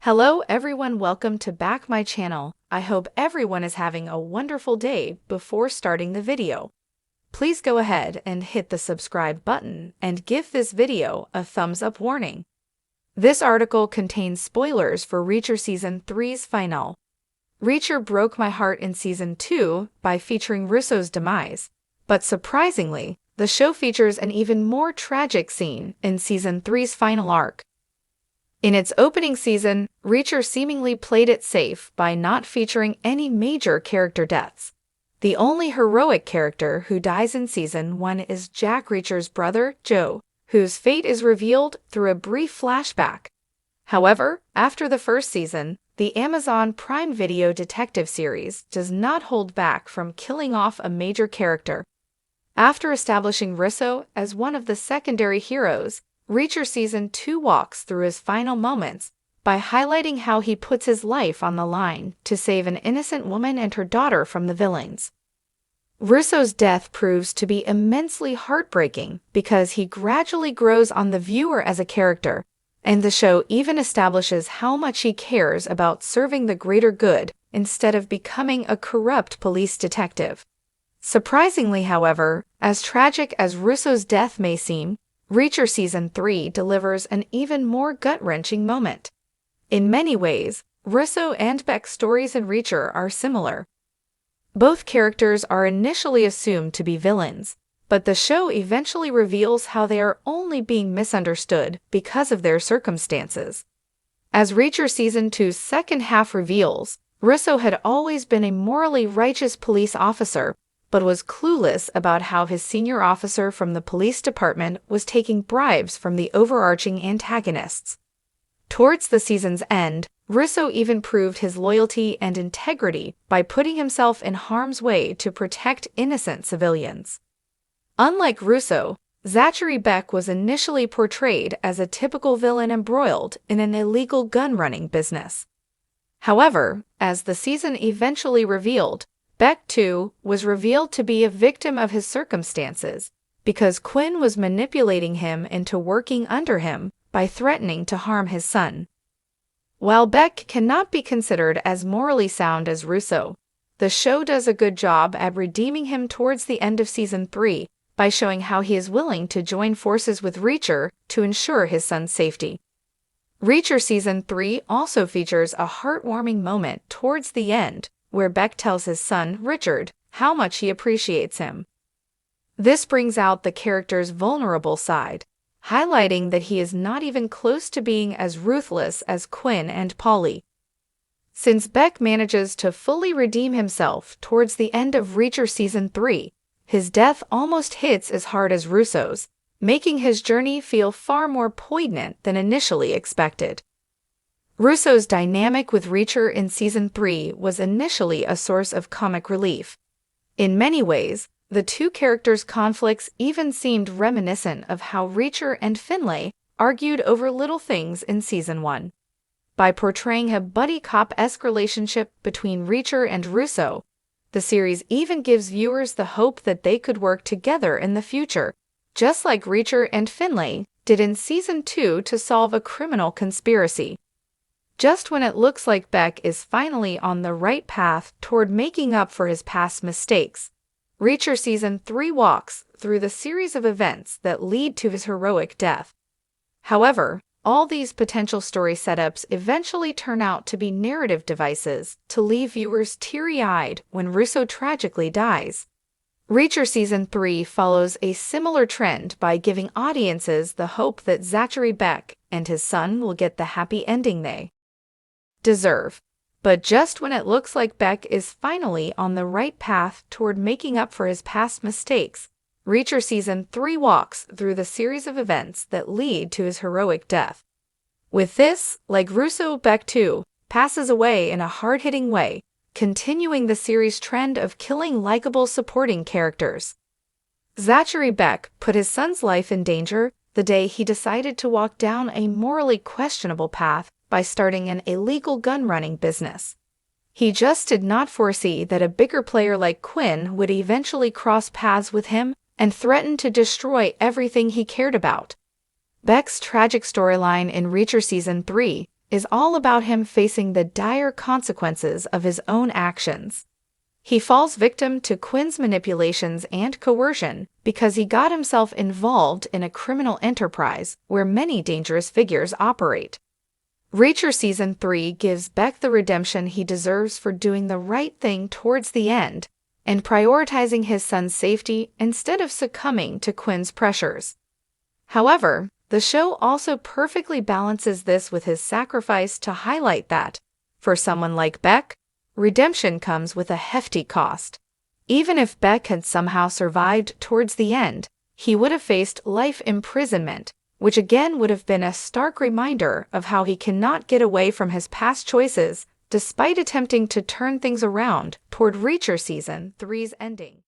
Hello everyone, welcome to back my channel. I hope everyone is having a wonderful day. Before starting the video, please go ahead and hit the subscribe button and give this video a thumbs up warning. This article contains spoilers for Reacher Season 3's finale. Reacher broke my heart in Season 2 by featuring Russo's demise, but surprisingly, the show features an even more tragic scene in Season 3's final arc. In its opening season, Reacher seemingly played it safe by not featuring any major character deaths. The only heroic character who dies in Season 1 is Jack Reacher's brother, Joe, whose fate is revealed through a brief flashback. However, after the first season, the Amazon Prime Video detective series does not hold back from killing off a major character. After establishing Russo as one of the secondary heroes, Reacher Season 2 walks through his final moments by highlighting how he puts his life on the line to save an innocent woman and her daughter from the villains. Russo's death proves to be immensely heartbreaking because he gradually grows on the viewer as a character, and the show even establishes how much he cares about serving the greater good instead of becoming a corrupt police detective. Surprisingly, however, as tragic as Russo's death may seem, Reacher Season 3 delivers an even more gut-wrenching moment. In many ways, Russo and Beck's stories in Reacher are similar. Both characters are initially assumed to be villains, but the show eventually reveals how they are only being misunderstood because of their circumstances. As Reacher Season 2's second half reveals, Russo had always been a morally righteous police officer, but was clueless about how his senior officer from the police department was taking bribes from the overarching antagonists. Towards the season's end, Russo even proved his loyalty and integrity by putting himself in harm's way to protect innocent civilians. Unlike Russo, Zachary Beck was initially portrayed as a typical villain embroiled in an illegal gun-running business. However, as the season eventually revealed, Beck, too, was revealed to be a victim of his circumstances because Quinn was manipulating him into working under him by threatening to harm his son. While Beck cannot be considered as morally sound as Russo, the show does a good job at redeeming him towards the end of Season 3 by showing how he is willing to join forces with Reacher to ensure his son's safety. Reacher Season 3 also features a heartwarming moment towards the end where Beck tells his son, Richard, how much he appreciates him. This brings out the character's vulnerable side, highlighting that he is not even close to being as ruthless as Quinn and Polly. Since Beck manages to fully redeem himself towards the end of Reacher Season 3, his death almost hits as hard as Russo's, making his journey feel far more poignant than initially expected. Russo's dynamic with Reacher in Season 3 was initially a source of comic relief. In many ways, the two characters' conflicts even seemed reminiscent of how Reacher and Finlay argued over little things in Season 1. By portraying a buddy cop-esque relationship between Reacher and Russo, the series even gives viewers the hope that they could work together in the future, just like Reacher and Finlay did in Season 2 to solve a criminal conspiracy. Just when it looks like Beck is finally on the right path toward making up for his past mistakes, Reacher Season 3 walks through the series of events that lead to his heroic death. However, all these potential story setups eventually turn out to be narrative devices to leave viewers teary-eyed when Russo tragically dies. Reacher Season 3 follows a similar trend by giving audiences the hope that Zachary Beck and his son will get the happy ending they deserve. But just when it looks like Beck is finally on the right path toward making up for his past mistakes, Reacher Season 3 walks through the series of events that lead to his heroic death. With this, like Russo, Beck too passes away in a hard-hitting way, continuing the series' trend of killing likable supporting characters. Zachary Beck put his son's life in danger the day he decided to walk down a morally questionable path by starting an illegal gun-running business. He just did not foresee that a bigger player like Quinn would eventually cross paths with him and threaten to destroy everything he cared about. Beck's tragic storyline in Reacher Season 3 is all about him facing the dire consequences of his own actions. He falls victim to Quinn's manipulations and coercion because he got himself involved in a criminal enterprise where many dangerous figures operate. Reacher Season 3 gives Beck the redemption he deserves for doing the right thing towards the end and prioritizing his son's safety instead of succumbing to Quinn's pressures. However, the show also perfectly balances this with his sacrifice to highlight that, for someone like Beck, redemption comes with a hefty cost. Even if Beck had somehow survived towards the end, he would have faced life imprisonment, which again would have been a stark reminder of how he cannot get away from his past choices despite attempting to turn things around toward Reacher Season 3's ending.